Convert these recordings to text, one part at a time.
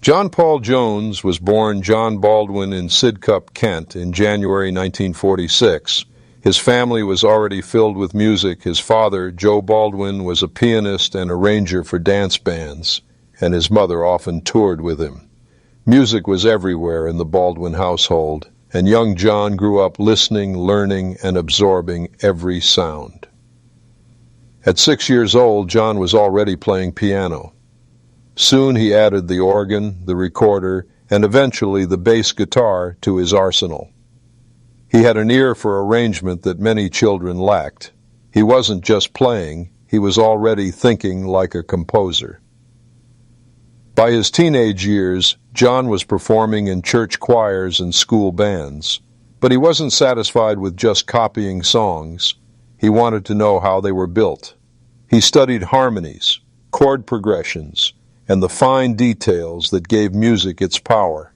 John Paul Jones was born John Baldwin in Sidcup, Kent, in January 1946. His family was already filled with music. His father, Joe Baldwin, was a pianist and arranger for dance bands, and his mother often toured with him. Music was everywhere in the Baldwin household, and young John grew up listening, learning, and absorbing every sound. At 6 years old, John was already playing piano. Soon he added the organ, the recorder, and eventually the bass guitar to his arsenal. He had an ear for arrangement that many children lacked. He wasn't just playing, he was already thinking like a composer. By his teenage years, John was performing in church choirs and school bands, but he wasn't satisfied with just copying songs. He wanted to know how they were built. He studied harmonies, chord progressions, and the fine details that gave music its power.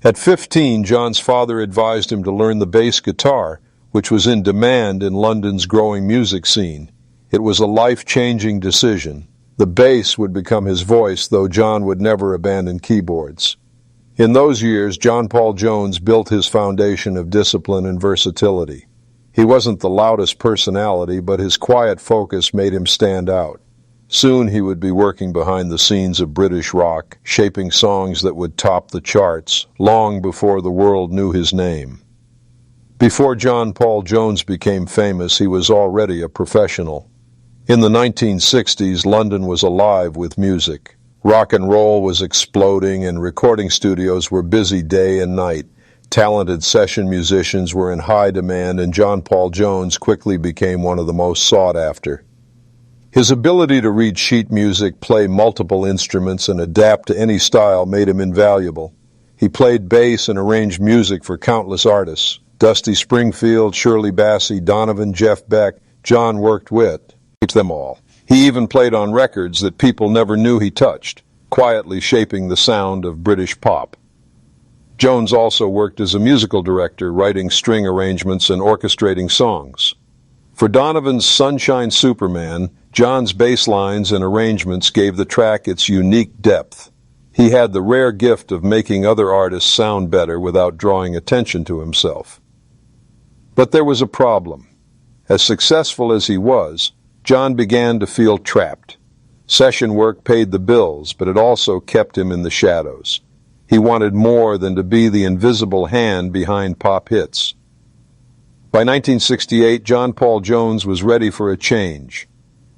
At 15, John's father advised him to learn the bass guitar, which was in demand in London's growing music scene. It was a life-changing decision. The bass would become his voice, though John would never abandon keyboards. In those years, John Paul Jones built his foundation of discipline and versatility. He wasn't the loudest personality, but his quiet focus made him stand out. Soon he would be working behind the scenes of British rock, shaping songs that would top the charts, long before the world knew his name. Before John Paul Jones became famous, he was already a professional. In the 1960s, London was alive with music. Rock and roll was exploding, and recording studios were busy day and night. Talented session musicians were in high demand, and John Paul Jones quickly became one of the most sought after. His ability to read sheet music, play multiple instruments, and adapt to any style made him invaluable. He played bass and arranged music for countless artists. Dusty Springfield, Shirley Bassey, Donovan, Jeff Beck. John worked with them all. He even played on records that people never knew he touched, quietly shaping the sound of British pop. Jones also worked as a musical director, writing string arrangements and orchestrating songs. For Donovan's Sunshine Superman, John's bass lines and arrangements gave the track its unique depth. He had the rare gift of making other artists sound better without drawing attention to himself. But there was a problem. As successful as he was, John began to feel trapped. Session work paid the bills, but it also kept him in the shadows. He wanted more than to be the invisible hand behind pop hits. By 1968, John Paul Jones was ready for a change.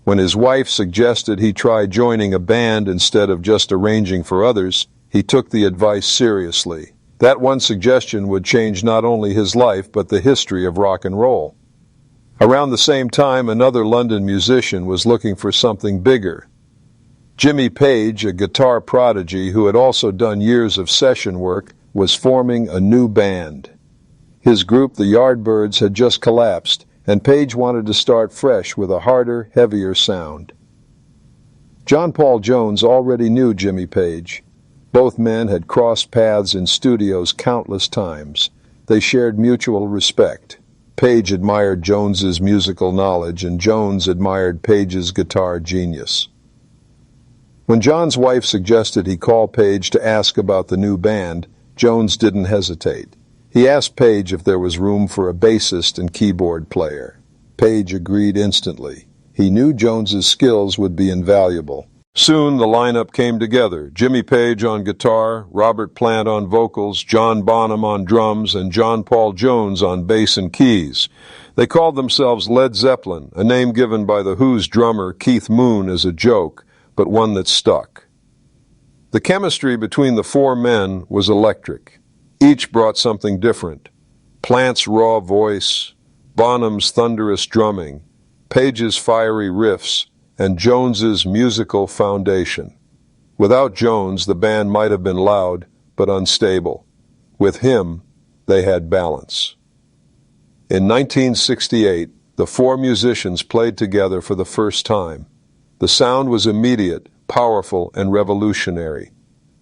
When his wife suggested he try joining a band instead of just arranging for others, he took the advice seriously. That one suggestion would change not only his life, but the history of rock and roll. Around the same time, another London musician was looking for something bigger. Jimmy Page, a guitar prodigy who had also done years of session work, was forming a new band. His group, the Yardbirds, had just collapsed, and Page wanted to start fresh with a harder, heavier sound. John Paul Jones already knew Jimmy Page. Both men had crossed paths in studios countless times. They shared mutual respect. Page admired Jones's musical knowledge, and Jones admired Page's guitar genius. When John's wife suggested he call Page to ask about the new band, Jones didn't hesitate. He asked Page if there was room for a bassist and keyboard player. Page agreed instantly. He knew Jones's skills would be invaluable. Soon the lineup came together. Jimmy Page on guitar, Robert Plant on vocals, John Bonham on drums, and John Paul Jones on bass and keys. They called themselves Led Zeppelin, a name given by The Who's drummer Keith Moon as a joke, but one that stuck. The chemistry between the four men was electric. Each brought something different. Plant's raw voice, Bonham's thunderous drumming, Page's fiery riffs, and Jones's musical foundation. Without Jones, the band might have been loud, but unstable. With him, they had balance. In 1968, the four musicians played together for the first time. The sound was immediate, powerful, and revolutionary.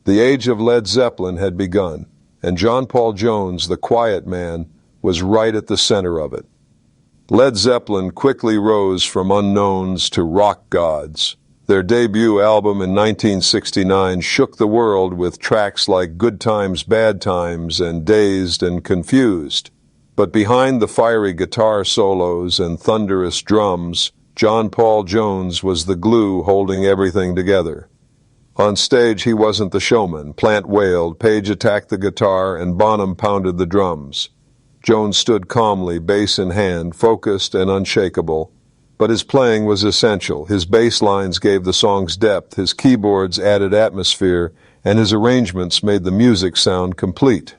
The age of Led Zeppelin had begun, and John Paul Jones, the quiet man, was right at the center of it. Led Zeppelin quickly rose from unknowns to rock gods. Their debut album in 1969 shook the world with tracks like Good Times, Bad Times and Dazed and Confused. But behind the fiery guitar solos and thunderous drums, John Paul Jones was the glue holding everything together. On stage, he wasn't the showman. Plant wailed, Page attacked the guitar, and Bonham pounded the drums. Jones stood calmly, bass in hand, focused and unshakable. But his playing was essential. His bass lines gave the songs depth, his keyboards added atmosphere, and his arrangements made the music sound complete.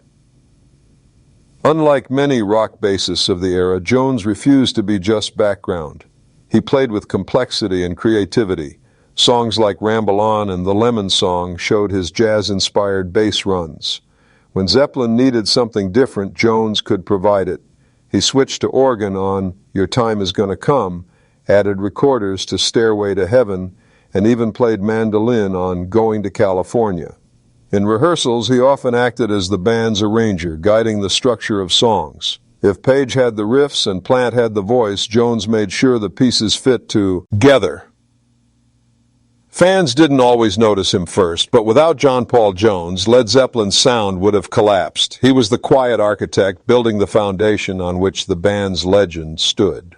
Unlike many rock bassists of the era, Jones refused to be just background. He played with complexity and creativity. Songs like Ramble On and The Lemon Song showed his jazz-inspired bass runs. When Zeppelin needed something different, Jones could provide it. He switched to organ on Your Time Is Gonna Come, added recorders to Stairway to Heaven, and even played mandolin on Going to California. In rehearsals, he often acted as the band's arranger, guiding the structure of songs. If Page had the riffs and Plant had the voice, Jones made sure the pieces fit together. Fans didn't always notice him first, but without John Paul Jones, Led Zeppelin's sound would have collapsed. He was the quiet architect, building the foundation on which the band's legend stood.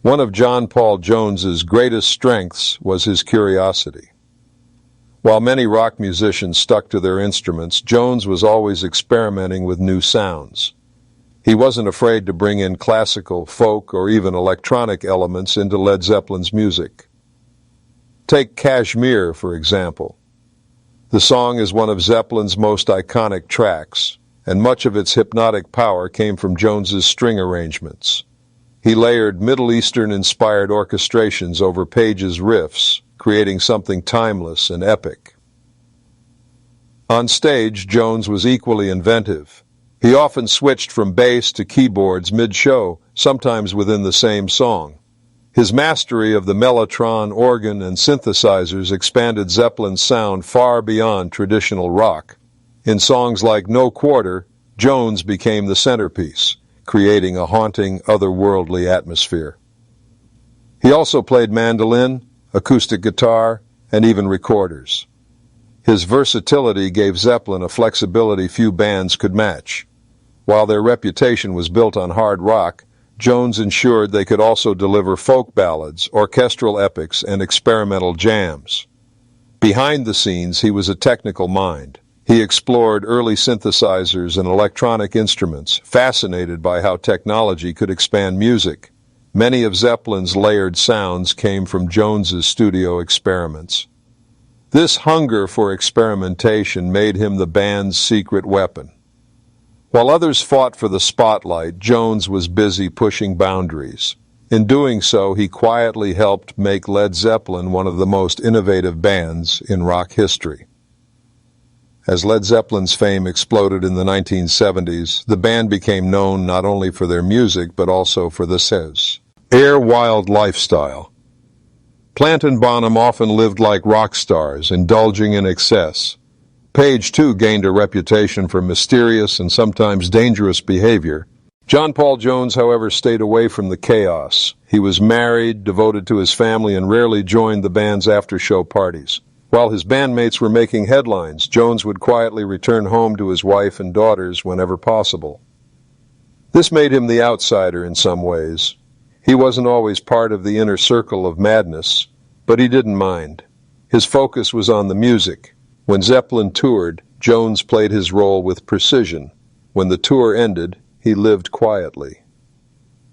One of John Paul Jones's greatest strengths was his curiosity. While many rock musicians stuck to their instruments, Jones was always experimenting with new sounds. He wasn't afraid to bring in classical, folk, or even electronic elements into Led Zeppelin's music. Take Kashmir, for example. The song is one of Zeppelin's most iconic tracks, and much of its hypnotic power came from Jones's string arrangements. He layered Middle Eastern-inspired orchestrations over Page's riffs, creating something timeless and epic. On stage, Jones was equally inventive. He often switched from bass to keyboards mid-show, sometimes within the same song. His mastery of the mellotron, organ, and synthesizers expanded Zeppelin's sound far beyond traditional rock. In songs like No Quarter, Jones became the centerpiece, creating a haunting, otherworldly atmosphere. He also played mandolin, acoustic guitar, and even recorders. His versatility gave Zeppelin a flexibility few bands could match. While their reputation was built on hard rock, Jones ensured they could also deliver folk ballads, orchestral epics, and experimental jams. Behind the scenes, he was a technical mind. He explored early synthesizers and electronic instruments, fascinated by how technology could expand music. Many of Zeppelin's layered sounds came from Jones's studio experiments. This hunger for experimentation made him the band's secret weapon. While others fought for the spotlight, Jones was busy pushing boundaries. In doing so, he quietly helped make Led Zeppelin one of the most innovative bands in rock history. As Led Zeppelin's fame exploded in the 1970s, the band became known not only for their music but also for the air-wild lifestyle. Plant and Bonham often lived like rock stars, indulging in excess. Page, too, gained a reputation for mysterious and sometimes dangerous behavior. John Paul Jones, however, stayed away from the chaos. He was married, devoted to his family, and rarely joined the band's after-show parties. While his bandmates were making headlines, Jones would quietly return home to his wife and daughters whenever possible. This made him the outsider in some ways. He wasn't always part of the inner circle of madness, but he didn't mind. His focus was on the music. When Zeppelin toured, Jones played his role with precision. When the tour ended, he lived quietly.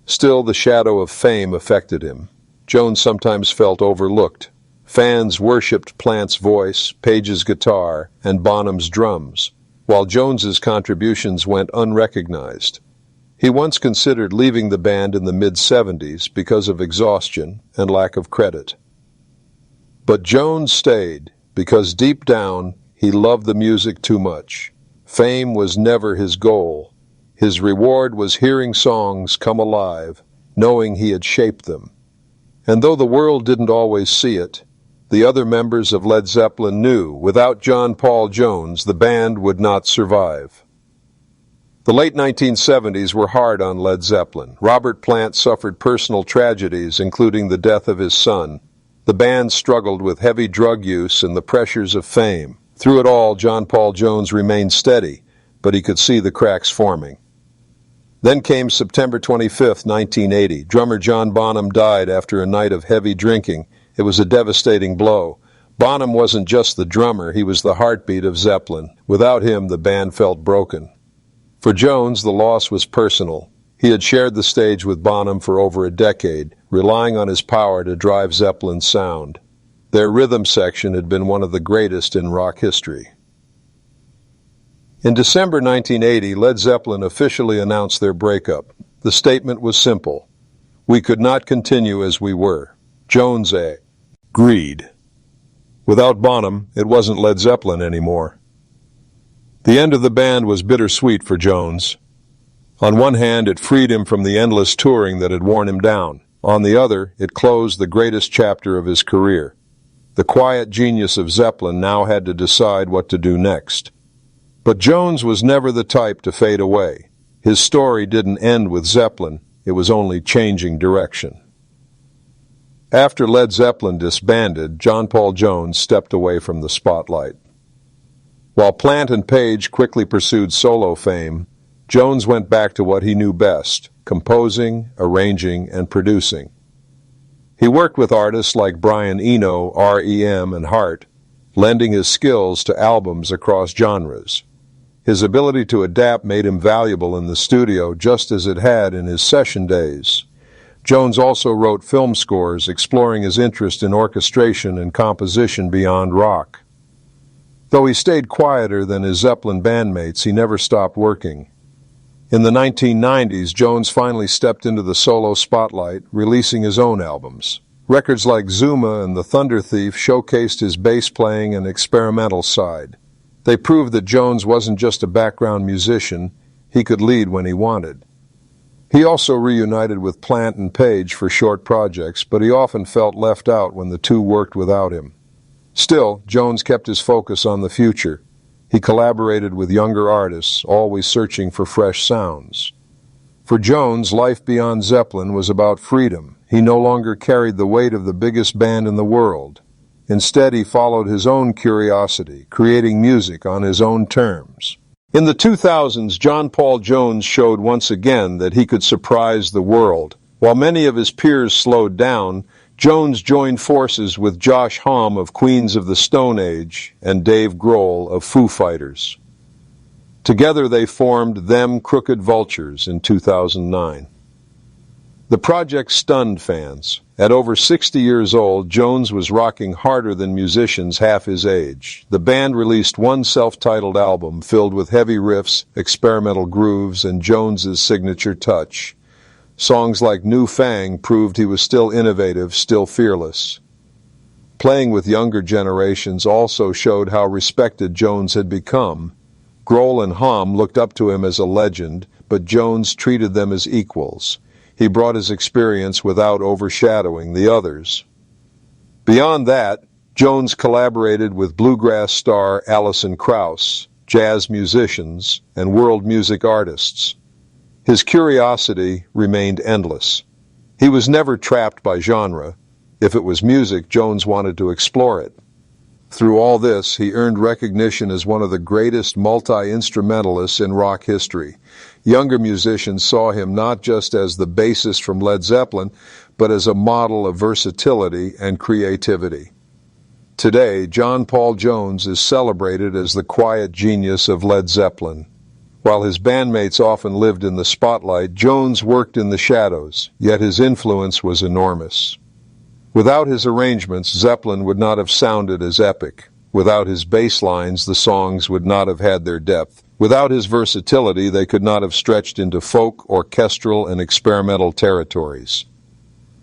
Still, the shadow of fame affected him. Jones sometimes felt overlooked. Fans worshipped Plant's voice, Page's guitar, and Bonham's drums, while Jones's contributions went unrecognized. He once considered leaving the band in the mid-70s because of exhaustion and lack of credit. But Jones stayed because deep down he loved the music too much. Fame was never his goal. His reward was hearing songs come alive, knowing he had shaped them. And though the world didn't always see it, the other members of Led Zeppelin knew without John Paul Jones, the band would not survive. The late 1970s were hard on Led Zeppelin. Robert Plant suffered personal tragedies, including the death of his son. The band struggled with heavy drug use and the pressures of fame. Through it all, John Paul Jones remained steady, but he could see the cracks forming. Then came September 25, 1980. Drummer John Bonham died after a night of heavy drinking. It was a devastating blow. Bonham wasn't just the drummer, he was the heartbeat of Zeppelin. Without him, the band felt broken. For Jones, the loss was personal. He had shared the stage with Bonham for over a decade, relying on his power to drive Zeppelin's sound. Their rhythm section had been one of the greatest in rock history. In December 1980, Led Zeppelin officially announced their breakup. The statement was simple. We could not continue as we were. Jones agreed. Without Bonham, it wasn't Led Zeppelin anymore. The end of the band was bittersweet for Jones. On one hand, it freed him from the endless touring that had worn him down. On the other, it closed the greatest chapter of his career. The quiet genius of Zeppelin now had to decide what to do next. But Jones was never the type to fade away. His story didn't end with Zeppelin, it was only changing direction. After Led Zeppelin disbanded, John Paul Jones stepped away from the spotlight. While Plant and Page quickly pursued solo fame, Jones went back to what he knew best, composing, arranging, and producing. He worked with artists like Brian Eno, R.E.M., and Hart, lending his skills to albums across genres. His ability to adapt made him valuable in the studio just as it had in his session days. Jones also wrote film scores, exploring his interest in orchestration and composition beyond rock. Though he stayed quieter than his Zeppelin bandmates, he never stopped working. In the 1990s, Jones finally stepped into the solo spotlight, releasing his own albums. Records like Zuma and The Thunder Thief showcased his bass playing and experimental side. They proved that Jones wasn't just a background musician, he could lead when he wanted. He also reunited with Plant and Page for short projects, but he often felt left out when the two worked without him. Still, Jones kept his focus on the future. He collaborated with younger artists, always searching for fresh sounds. For Jones, life beyond Zeppelin was about freedom. He no longer carried the weight of the biggest band in the world. Instead, he followed his own curiosity, creating music on his own terms. In the 2000s, John Paul Jones showed once again that he could surprise the world. While many of his peers slowed down, Jones joined forces with Josh Homme of Queens of the Stone Age and Dave Grohl of Foo Fighters. Together they formed Them Crooked Vultures in 2009. The project stunned fans. At over 60 years old, Jones was rocking harder than musicians half his age. The band released one self-titled album filled with heavy riffs, experimental grooves, and Jones's signature touch. Songs like New Fang proved he was still innovative, still fearless. Playing with younger generations also showed how respected Jones had become. Grohl and Homme looked up to him as a legend, but Jones treated them as equals. He brought his experience without overshadowing the others. Beyond that, Jones collaborated with bluegrass star Alison Krauss, jazz musicians, and world music artists. His curiosity remained endless. He was never trapped by genre. If it was music, Jones wanted to explore it. Through all this, he earned recognition as one of the greatest multi-instrumentalists in rock history. Younger musicians saw him not just as the bassist from Led Zeppelin, but as a model of versatility and creativity. Today, John Paul Jones is celebrated as the quiet genius of Led Zeppelin. While his bandmates often lived in the spotlight, Jones worked in the shadows, yet his influence was enormous. Without his arrangements, Zeppelin would not have sounded as epic. Without his bass lines, the songs would not have had their depth. Without his versatility, they could not have stretched into folk, orchestral, and experimental territories.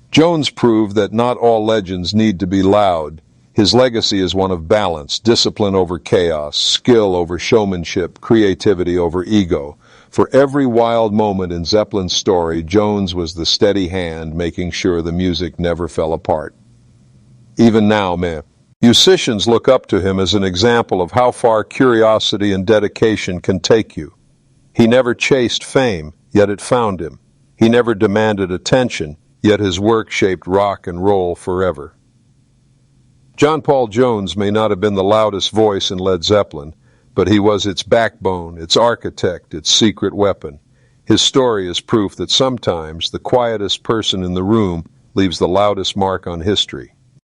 Jones proved that not all legends need to be loud. His legacy is one of balance, discipline over chaos, skill over showmanship, creativity over ego. For every wild moment in Zeppelin's story, Jones was the steady hand making sure the music never fell apart. Even now, musicians look up to him as an example of how far curiosity and dedication can take you. He never chased fame, yet it found him. He never demanded attention, yet his work shaped rock and roll forever. John Paul Jones may not have been the loudest voice in Led Zeppelin, but he was its backbone, its architect, its secret weapon. His story is proof that sometimes the quietest person in the room leaves the loudest mark on history.